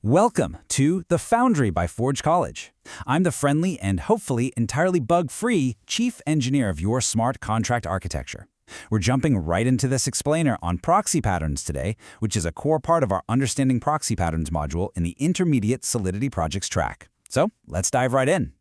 Welcome to The Foundry by Forge College. I'm the friendly and hopefully entirely bug-free chief engineer of your smart contract architecture. We're jumping right into this explainer on proxy patterns today, which is a core part of our Understanding Proxy Patterns module in the Intermediate Solidity Projects track. So let's dive right in.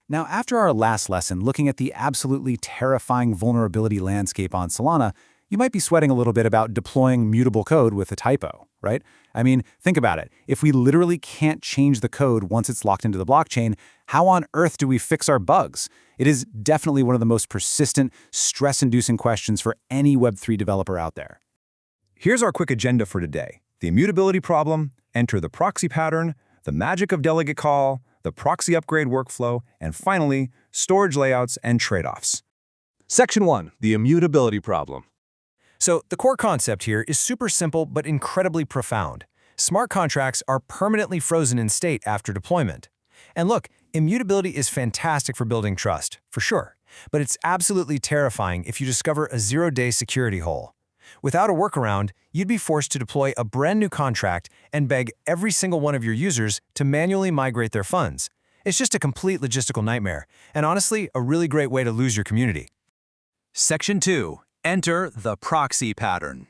Now, after our last lesson looking at the absolutely terrifying vulnerability landscape on Solana, you might be sweating a little bit about deploying mutable code with a typo, right? I mean, think about it. If we literally can't change the code once it's locked into the blockchain, how on earth do we fix our bugs? It is definitely one of the most persistent, stress-inducing questions for any Web3 developer out there. Here's our quick agenda for today. The immutability problem, enter the proxy pattern, the magic of delegate call, the proxy upgrade workflow, and finally, storage layouts and trade-offs. Section 1. The immutability problem. So the core concept here is super simple but incredibly profound. Smart contracts are permanently frozen in state after deployment. And look, immutability is fantastic for building trust, for sure. But it's absolutely terrifying if you discover a zero-day security hole. Without a workaround, you'd be forced to deploy a brand new contract and beg every single one of your users to manually migrate their funds. It's just a complete logistical nightmare, and honestly, a really great way to lose your community. Section 2. Enter the proxy pattern.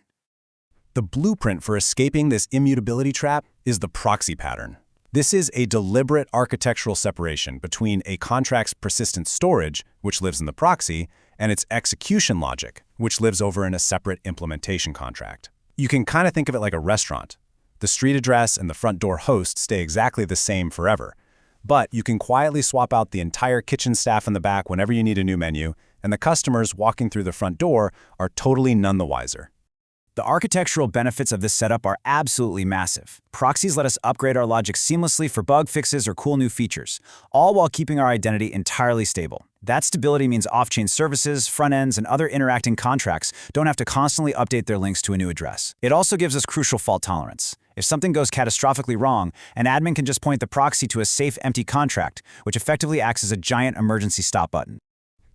The blueprint for escaping this immutability trap is the proxy pattern. This is a deliberate architectural separation between a contract's persistent storage, which lives in the proxy, and its execution logic, which lives over in a separate implementation contract. You can kind of think of it like a restaurant. The street address and the front door host stay exactly the same forever, but you can quietly swap out the entire kitchen staff in the back whenever you need a new menu, and the customers walking through the front door are totally none the wiser. The architectural benefits of this setup are absolutely massive. Proxies let us upgrade our logic seamlessly for bug fixes or cool new features, all while keeping our identity entirely stable. That stability means off-chain services, front ends, and other interacting contracts don't have to constantly update their links to a new address. It also gives us crucial fault tolerance. If something goes catastrophically wrong, an admin can just point the proxy to a safe, empty contract, which effectively acts as a giant emergency stop button.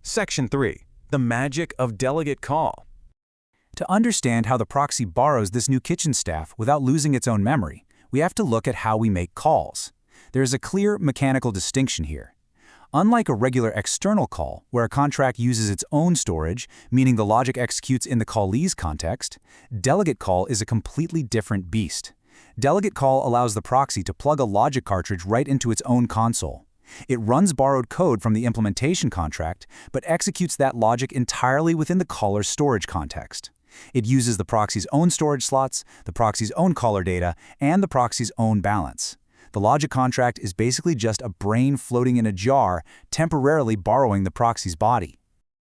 Section 3. The magic of delegate call. To understand how the proxy borrows this new kitchen staff without losing its own memory, we have to look at how we make calls. There is a clear mechanical distinction here. Unlike a regular external call, where a contract uses its own storage, meaning the logic executes in the callee's context, delegate call is a completely different beast. Delegate call allows the proxy to plug a logic cartridge right into its own console. It runs borrowed code from the implementation contract, but executes that logic entirely within the caller's storage context. It uses the proxy's own storage slots, the proxy's own caller data, and the proxy's own balance. The logic contract is basically just a brain floating in a jar, temporarily borrowing the proxy's body.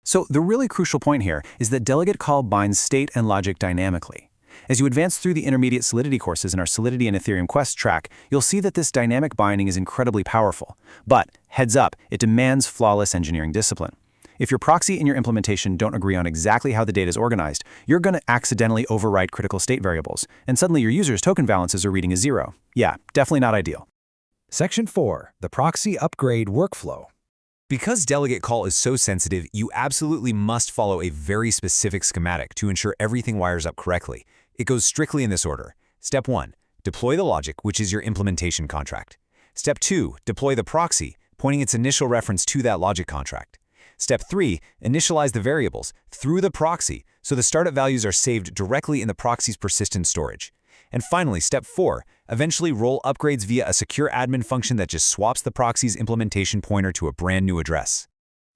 So the really crucial point here is that delegate call binds state and logic dynamically. As you advance through the intermediate Solidity courses in our Solidity and Ethereum Quest track, you'll see that this dynamic binding is incredibly powerful. But, heads up, it demands flawless engineering discipline. If your proxy and your implementation don't agree on exactly how the data is organized, you're going to accidentally overwrite critical state variables, and suddenly your user's token balances are reading as zero. Yeah, definitely not ideal. Section 4. The proxy upgrade workflow. Because delegate call is so sensitive, you absolutely must follow a very specific schematic to ensure everything wires up correctly. It goes strictly in this order. Step 1. Deploy the logic, which is your implementation contract. Step 2. Deploy the proxy, pointing its initial reference to that logic contract. Step 3. Initialize the variables through the proxy, so the startup values are saved directly in the proxy's persistent storage. And finally, Step 4. Eventually roll upgrades via a secure admin function that just swaps the proxy's implementation pointer to a brand new address.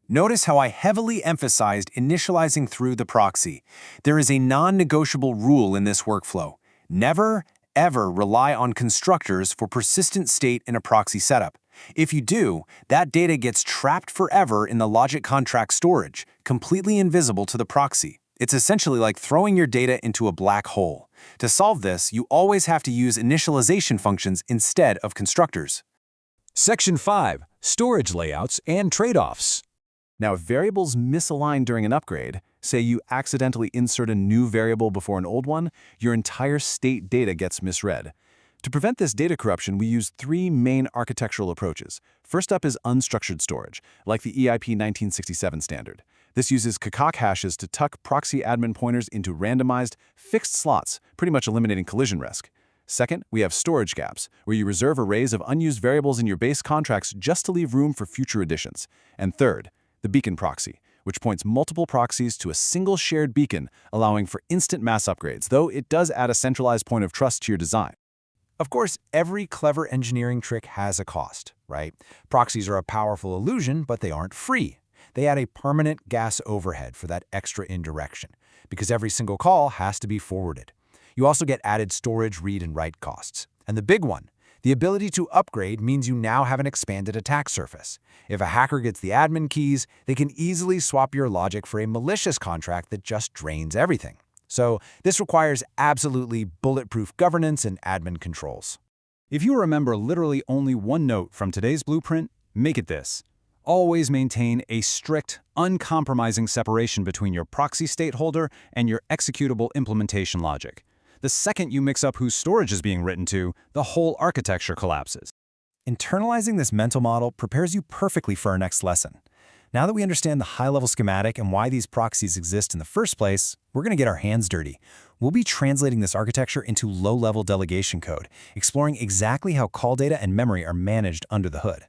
Notice how I heavily emphasized initializing through the proxy. There is a non-negotiable rule in this workflow. Never, ever rely on constructors for persistent state in a proxy setup. If you do, that data gets trapped forever in the logic contract storage, completely invisible to the proxy. It's essentially like throwing your data into a black hole. To solve this, you always have to use initialization functions instead of constructors. Section 5. Storage layouts and trade-offs. Now, if variables misalign during an upgrade, say you accidentally insert a new variable before an old one, your entire state data gets misread. To prevent this data corruption, we use three main architectural approaches. First up is unstructured storage, like the EIP 1967 standard. This uses Kakak hashes to tuck proxy admin pointers into randomized, fixed slots, pretty much eliminating collision risk. Second, we have storage gaps, where you reserve arrays of unused variables in your base contracts just to leave room for future additions. And third, the beacon proxy, which points multiple proxies to a single shared beacon, allowing for instant mass upgrades, though it does add a centralized point of trust to your design. Of course, every clever engineering trick has a cost, right? Proxies are a powerful illusion, but they aren't free. They add a permanent gas overhead for that extra indirection, because every single call has to be forwarded. You also get added storage, read, and write costs. And the big one, the ability to upgrade means you now have an expanded attack surface. If a hacker gets the admin keys, they can easily swap your logic for a malicious contract that just drains everything. So this requires absolutely bulletproof governance and admin controls. If you remember literally only one note from today's blueprint, make it this. Always maintain a strict, uncompromising separation between your proxy state holder and your executable implementation logic. The second you mix up whose storage is being written to, the whole architecture collapses. Internalizing this mental model prepares you perfectly for our next lesson. Now that we understand the high-level schematic and why these proxies exist in the first place, we're going to get our hands dirty. We'll be translating this architecture into low-level delegation code, exploring exactly how call data and memory are managed under the hood.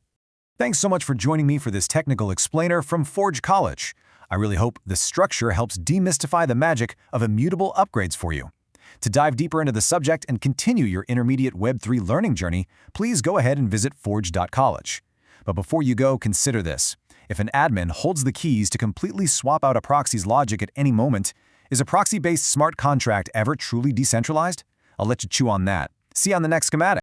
Thanks so much for joining me for this technical explainer from Forge College. I really hope this structure helps demystify the magic of immutable upgrades for you. To dive deeper into the subject and continue your intermediate Web3 learning journey, please go ahead and visit forge.college. But before you go, consider this. If an admin holds the keys to completely swap out a proxy's logic at any moment, is a proxy-based smart contract ever truly decentralized? I'll let you chew on that. See you on the next schematic.